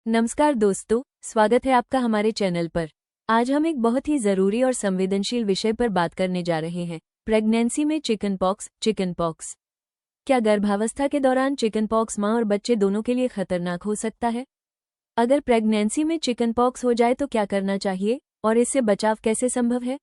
नमस्कार दोस्तों, स्वागत है आपका हमारे चैनल पर। आज हम एक बहुत ही ज़रूरी और संवेदनशील विषय पर बात करने जा रहे हैं, प्रेगनेंसी में चिकनपॉक्स। चिकनपॉक्स क्या गर्भावस्था के दौरान चिकनपॉक्स माँ और बच्चे दोनों के लिए खतरनाक हो सकता है? अगर प्रेगनेंसी में चिकनपॉक्स हो जाए तो क्या करना चाहिए और इससे बचाव कैसे संभव है?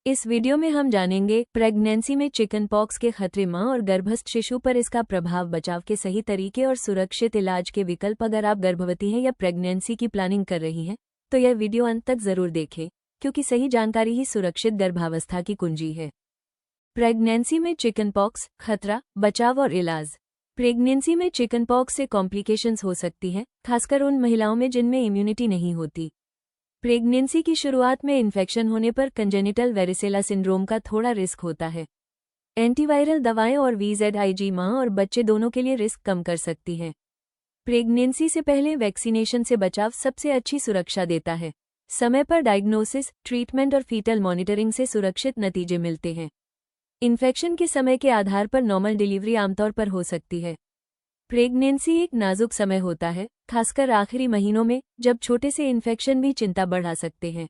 इस वीडियो में हम जानेंगे प्रेगनेंसी में चिकनपॉक्स के खतरे, मां और गर्भस्थ शिशु पर इसका प्रभाव, बचाव के सही तरीके और सुरक्षित इलाज के विकल्प। अगर आप गर्भवती हैं या प्रेगनेंसी की प्लानिंग कर रही हैं तो यह वीडियो अंत तक जरूर देखें, क्योंकि सही जानकारी ही सुरक्षित गर्भावस्था की कुंजी है। प्रेगनेंसी में चिकनपॉक्स, खतरा, बचाव और इलाज। प्रेगनेंसी में चिकनपॉक्स से कॉम्प्लिकेशंस हो सकती हैं, खासकर उन महिलाओं में जिनमें इम्यूनिटी नहीं होती। प्रेगनेंसी की शुरुआत में इन्फेक्शन होने पर कंजेनिटल वेरिसेला सिंड्रोम का थोड़ा रिस्क होता है। एंटीवायरल दवाएं और VZIG मां और बच्चे दोनों के लिए रिस्क कम कर सकती हैं। प्रेगनेंसी से पहले वैक्सीनेशन से बचाव सबसे अच्छी सुरक्षा देता है। समय पर डायग्नोसिस, ट्रीटमेंट और फीटल मॉनिटरिंग से सुरक्षित नतीजे मिलते हैं। इन्फेक्शन के समय के आधार पर नॉर्मल डिलीवरी आमतौर पर हो सकती है। प्रेगनेंसी एक नाजुक समय होता है, खासकर आखिरी महीनों में, जब छोटे से इन्फेक्शन भी चिंता बढ़ा सकते हैं।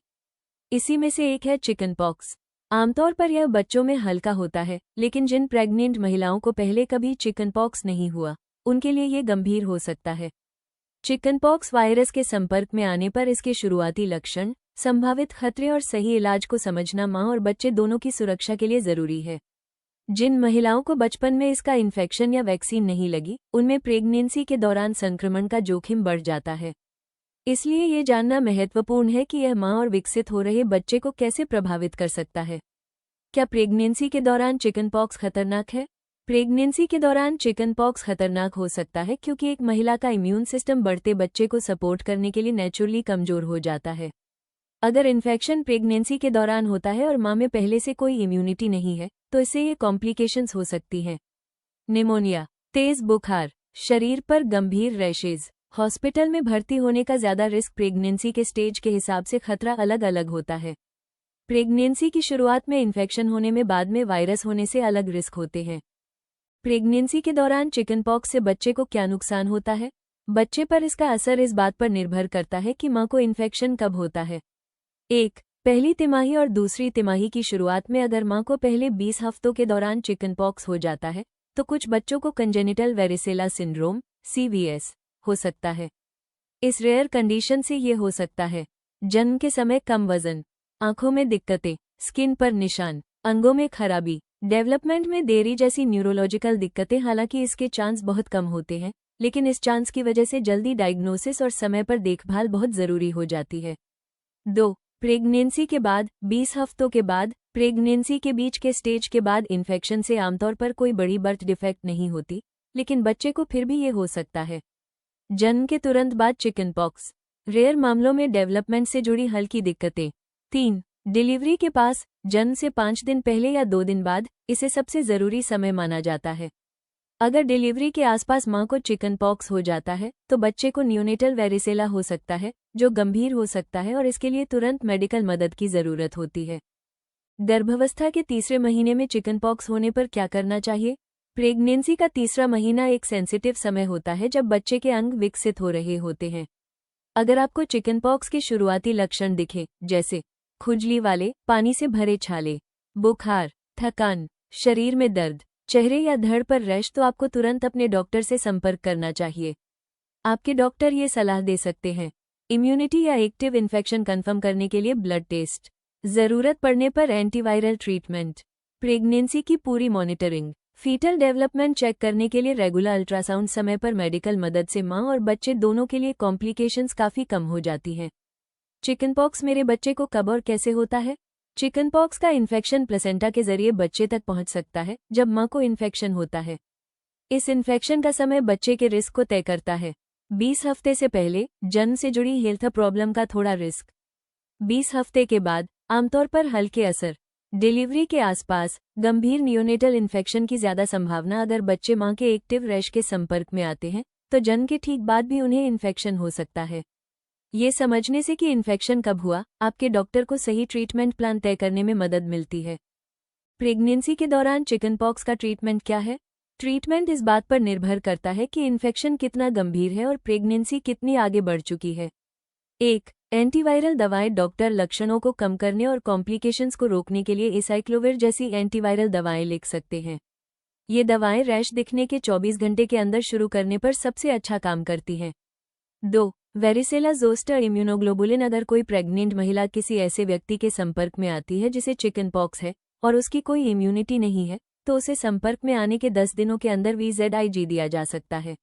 इसी में से एक है चिकनपॉक्स। आमतौर पर यह बच्चों में हल्का होता है, लेकिन जिन प्रेग्नेंट महिलाओं को पहले कभी चिकनपॉक्स नहीं हुआ, उनके लिए ये गंभीर हो सकता है। चिकनपॉक्स वायरस के संपर्क में आने पर इसके शुरुआती लक्षण, संभावित खतरे और सही इलाज को समझना मां और बच्चे दोनों की सुरक्षा के लिए जरूरी है। जिन महिलाओं को बचपन में इसका इन्फेक्शन या वैक्सीन नहीं लगी, उनमें प्रेगनेंसी के दौरान संक्रमण का जोखिम बढ़ जाता है। इसलिए ये जानना महत्वपूर्ण है कि यह मां और विकसित हो रहे बच्चे को कैसे प्रभावित कर सकता है। क्या प्रेगनेंसी के दौरान चिकनपॉक्स खतरनाक है? प्रेगनेंसी के दौरान चिकनपॉक्स खतरनाक हो सकता है क्योंकि एक महिला का इम्यून सिस्टम बढ़ते बच्चे को सपोर्ट करने के लिए नेचुरली कमजोर हो जाता है। अगर इन्फेक्शन प्रेगनेंसी के दौरान होता है और मां में पहले से कोई इम्यूनिटी नहीं है, तो इससे ये कॉम्प्लिकेशंस हो सकती हैं। निमोनिया, तेज बुखार, शरीर पर गंभीर रैशेज। हॉस्पिटल में भर्ती होने का ज्यादा रिस्क प्रेगनेंसी के स्टेज के हिसाब से खतरा अलग अलग होता है। प्रेगनेंसी की शुरुआत में इन्फेक्शन होने में, बाद में वायरस होने से अलग रिस्क होते हैं। प्रेगनेंसी के दौरान चिकनपॉक्स से बच्चे को क्या नुकसान होता है? बच्चे पर इसका असर इस बात पर निर्भर करता है कि मां को इन्फेक्शन कब होता है। 1. पहली तिमाही और दूसरी तिमाही की शुरुआत में अगर मां को पहले 20 हफ्तों के दौरान चिकनपॉक्स हो जाता है, तो कुछ बच्चों को कंजेनिटल वेरिसेला सिंड्रोम (CVS) हो सकता है। इस रेयर कंडीशन से ये हो सकता है: जन्म के समय कम वजन, आंखों में दिक्कतें, स्किन पर निशान, अंगों में खराबी, डेवलपमेंट में देरी जैसी न्यूरोलॉजिकल दिक्कतें। हालांकि इसके चांस बहुत कम होते हैं, लेकिन इस चांस की वजह से जल्दी डायग्नोसिस और समय पर देखभाल बहुत जरूरी हो जाती है। 2. प्रेगनेंसी के बाद 20 हफ्तों के बाद, प्रेगनेंसी के बीच के स्टेज के बाद इन्फेक्शन से आमतौर पर कोई बड़ी बर्थ डिफेक्ट नहीं होती, लेकिन बच्चे को फिर भी ये हो सकता है। जन्म के तुरंत बाद चिकनपॉक्स, रेयर मामलों में डेवलपमेंट से जुड़ी हल्की दिक्कतें। 3. डिलीवरी के पास, जन्म से 5 दिन पहले या 2 दिन बाद, इसे सबसे जरूरी समय माना जाता है। अगर डिलीवरी के आसपास मां को चिकनपॉक्स हो जाता है, तो बच्चे को न्यूनेटल वेरिसेला हो सकता है, जो गंभीर हो सकता है और इसके लिए तुरंत मेडिकल मदद की जरूरत होती है। गर्भावस्था के तीसरे महीने में चिकनपॉक्स होने पर क्या करना चाहिए? प्रेगनेंसी का तीसरा महीना एक सेंसिटिव समय होता है जब बच्चे के अंग विकसित हो रहे होते हैं। अगर आपको चिकनपॉक्स के शुरुआती लक्षण दिखे, जैसे खुजली वाले, पानी से भरे छाले, बुखार, थकान, शरीर में दर्द, चेहरे या धड़ पर रैश, तो आपको तुरंत अपने डॉक्टर से संपर्क करना चाहिए। आपके डॉक्टर ये सलाह दे सकते हैं: इम्यूनिटी या एक्टिव इन्फेक्शन कंफर्म करने के लिए ब्लड टेस्ट, जरूरत पड़ने पर एंटीवायरल ट्रीटमेंट, प्रेगनेंसी की पूरी मॉनिटरिंग, फीटल डेवलपमेंट चेक करने के लिए रेगुलर अल्ट्रासाउंड। समय पर मेडिकल मदद से मां और बच्चे दोनों के लिए कॉम्प्लिकेशंस काफी कम हो जाती हैं। चिकनपॉक्स मेरे बच्चे को कब और कैसे होता है? चिकनपॉक्स का इन्फेक्शन प्लेसेंटा के जरिए बच्चे तक पहुंच सकता है जब मां को इन्फेक्शन होता है। इस इन्फेक्शन का समय बच्चे के रिस्क को तय करता है। 20 हफ्ते से पहले, जन्म से जुड़ी हेल्थ प्रॉब्लम का थोड़ा रिस्क। 20 हफ्ते के बाद, आमतौर पर हल्के असर। डिलीवरी के आसपास, गंभीर नियोनेटल इन्फेक्शन की ज्यादा संभावना। अगर बच्चे मां के एक्टिव रैश के संपर्क में आते हैं, तो जन्म के ठीक बाद भी उन्हें इन्फेक्शन हो सकता है। ये समझने से कि इन्फेक्शन कब हुआ, आपके डॉक्टर को सही ट्रीटमेंट प्लान तय करने में मदद मिलती है। प्रेगनेंसी के दौरान चिकनपॉक्स का ट्रीटमेंट क्या है? ट्रीटमेंट इस बात पर निर्भर करता है कि इन्फेक्शन कितना गंभीर है और प्रेगनेंसी कितनी आगे बढ़ चुकी है। 1. एंटीवायरल दवाएं डॉक्टर लक्षणों को कम करने और कॉम्प्लिकेशंस को रोकने के लिए एसाइक्लोविर जैसी एंटीवायरल दवाएं लिख सकते हैं। ये दवाएं रैश दिखने के 24 घंटे के अंदर शुरू करने पर सबसे अच्छा काम करती हैं। 2. वेरिसेला जोस्टर इम्यूनोग्लोबुलिन अगर कोई प्रेग्नेंट महिला किसी ऐसे व्यक्ति के संपर्क में आती है जिसे चिकन पॉक्स है और उसकी कोई इम्यूनिटी नहीं है, तो उसे संपर्क में आने के 10 दिनों के अंदर VZIG दिया जा सकता है।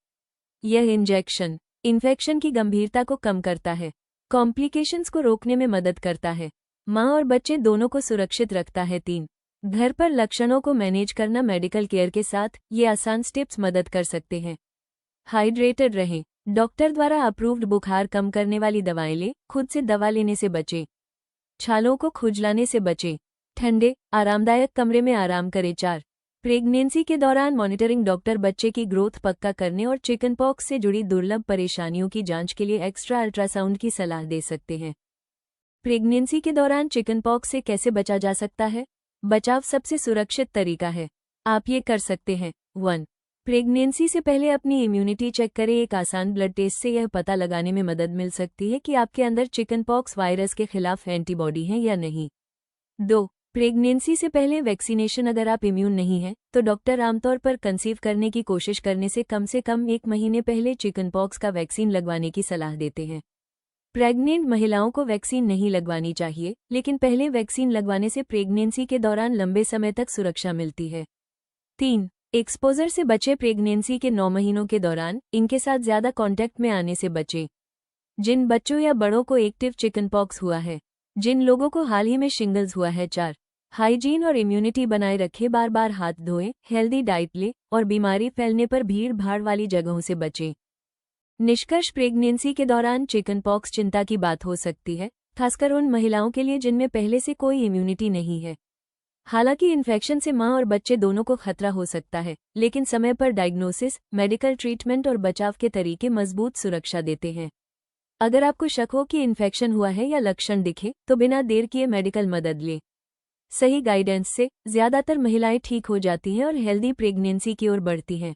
यह इंजेक्शन इन्फेक्शन की गंभीरता को कम करता है, कॉम्प्लिकेशंस को रोकने में मदद करता है, माँ और बच्चे दोनों को सुरक्षित रखता है। 3. घर पर लक्षणों को मैनेज करना मेडिकल केयर के साथ ये आसान स्टेप्स मदद कर सकते हैं। हाइड्रेटेड रहें, डॉक्टर द्वारा अप्रूव्ड बुखार कम करने वाली दवाएं लें, खुद से दवा लेने से बचें, छालों को खुजलाने से बचें, ठंडे आरामदायक कमरे में आराम करें। 4. प्रेगनेंसी के दौरान मॉनिटरिंग डॉक्टर बच्चे की ग्रोथ पक्का करने और चिकन पॉक्स से जुड़ी दुर्लभ परेशानियों की जांच के लिए एक्स्ट्रा अल्ट्रासाउंड की सलाह दे सकते हैं। प्रेगनेंसी के दौरान चिकन पॉक्स से कैसे बचा जा सकता है? बचाव सबसे सुरक्षित तरीका है। आप ये कर सकते हैं। 1. प्रेगनेंसी से पहले अपनी इम्यूनिटी चेक करें। एक आसान ब्लड टेस्ट से यह पता लगाने में मदद मिल सकती है कि आपके अंदर चिकन पॉक्स वायरस के खिलाफ एंटीबॉडी है या नहीं। 2. प्रेगनेंसी से पहले वैक्सीनेशन अगर आप इम्यून नहीं हैं, तो डॉक्टर आमतौर पर कंसीव करने की कोशिश करने से कम 1 महीने पहले चिकन पॉक्स का वैक्सीन लगवाने की सलाह देते हैं। प्रेग्नेंट महिलाओं को वैक्सीन नहीं लगवानी चाहिए, लेकिन पहले वैक्सीन लगवाने से प्रेगनेंसी के दौरान लंबे समय तक सुरक्षा मिलती है। 3. एक्सपोजर से बचे। प्रेगनेंसी के 9 महीनों के दौरान इनके साथ ज्यादा कांटेक्ट में आने से बचें। जिन बच्चों या बड़ों को एक्टिव चिकन पॉक्स हुआ है, जिन लोगों को हाल ही में शिंगल्स हुआ है। 4. हाइजीन और इम्यूनिटी बनाए रखें, बार बार हाथ धोएं, हेल्दी डाइट लें और बीमारी फैलने पर भीड़ भाड़ वाली जगहों से बचें। निष्कर्ष, प्रेगनेंसी के दौरान चिकन पॉक्स चिंता की बात हो सकती है, खासकर उन महिलाओं के लिए जिनमें पहले से कोई इम्यूनिटी नहीं है। हालांकि इन्फेक्शन से मां और बच्चे दोनों को खतरा हो सकता है, लेकिन समय पर डायग्नोसिस, मेडिकल ट्रीटमेंट और बचाव के तरीके मजबूत सुरक्षा देते हैं। अगर आपको शक हो कि इन्फेक्शन हुआ है या लक्षण दिखे, तो बिना देर किए मेडिकल मदद लें। सही गाइडेंस से ज्यादातर महिलाएं ठीक हो जाती हैं और हेल्दी प्रेगनेंसी की ओर बढ़ती हैं।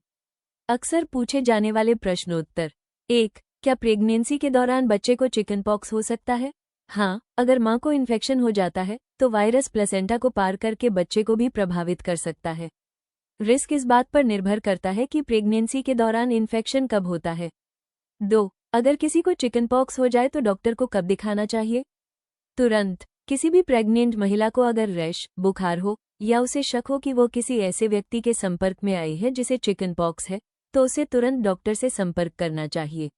अक्सर पूछे जाने वाले प्रश्नोत्तर। 1. क्या प्रेगनेंसी के दौरान बच्चे को चिकन पॉक्स हो सकता है? हाँ, अगर मां को इन्फेक्शन हो जाता है, तो वायरस प्लेसेंटा को पार करके बच्चे को भी प्रभावित कर सकता है। रिस्क इस बात पर निर्भर करता है कि प्रेगनेंसी के दौरान इन्फेक्शन कब होता है। 2. अगर किसी को चिकन पॉक्स हो जाए तो डॉक्टर को कब दिखाना चाहिए? तुरंत। किसी भी प्रेग्नेंट महिला को अगर रैश, बुखार हो या उसे शक हो कि वो किसी ऐसे व्यक्ति के संपर्क में आई है जिसे चिकन पॉक्स है, तो उसे तुरंत डॉक्टर से संपर्क करना चाहिए।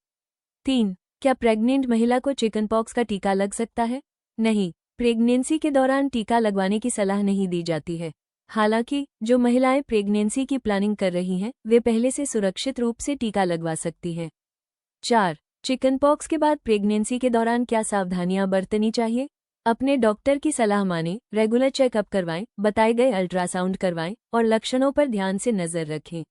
3. क्या प्रेग्नेंट महिला को चिकन पॉक्स का टीका लग सकता है? नहीं, प्रेगनेंसी के दौरान टीका लगवाने की सलाह नहीं दी जाती है। हालांकि जो महिलाएं प्रेगनेंसी की प्लानिंग कर रही हैं, वे पहले से सुरक्षित रूप से टीका लगवा सकती हैं। 4. चिकन पॉक्स के बाद प्रेगनेंसी के दौरान क्या सावधानियां बरतनी चाहिए? अपने डॉक्टर की सलाह मानें, रेगुलर चेकअप करवाएं, बताए गए अल्ट्रासाउंड करवाएं और लक्षणों पर ध्यान से नजर रखें।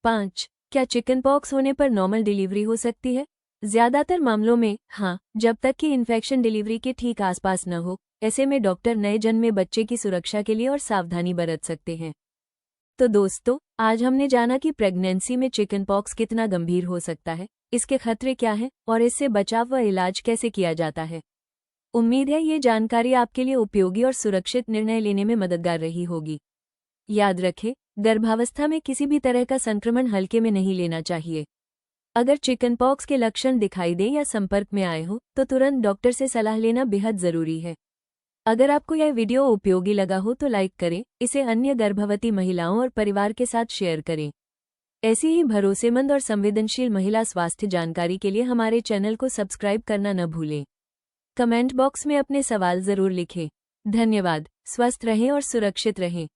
5. क्या चिकन पॉक्स होने पर नॉर्मल डिलीवरी हो सकती है? ज्यादातर मामलों में हाँ, जब तक कि इन्फेक्शन डिलीवरी के ठीक आसपास न हो। ऐसे में डॉक्टर नए जन्मे बच्चे की सुरक्षा के लिए और सावधानी बरत सकते हैं। तो दोस्तों, आज हमने जाना कि प्रेगनेंसी में चिकन पॉक्स कितना गंभीर हो सकता है, इसके खतरे क्या हैं और इससे बचाव व इलाज कैसे किया जाता है। उम्मीद है ये जानकारी आपके लिए उपयोगी और सुरक्षित निर्णय लेने में मददगार रही होगी। याद रखें, गर्भावस्था में किसी भी तरह का संक्रमण हल्के में नहीं लेना चाहिए। अगर चिकन पॉक्स के लक्षण दिखाई दें या संपर्क में आए हो, तो तुरंत डॉक्टर से सलाह लेना बेहद जरूरी है। अगर आपको यह वीडियो उपयोगी लगा हो तो लाइक करें, इसे अन्य गर्भवती महिलाओं और परिवार के साथ शेयर करें। ऐसी ही भरोसेमंद और संवेदनशील महिला स्वास्थ्य जानकारी के लिए हमारे चैनल को सब्सक्राइब करना न भूलें। कमेंट बॉक्स में अपने सवाल जरूर लिखें। धन्यवाद। स्वस्थ रहें और सुरक्षित रहें।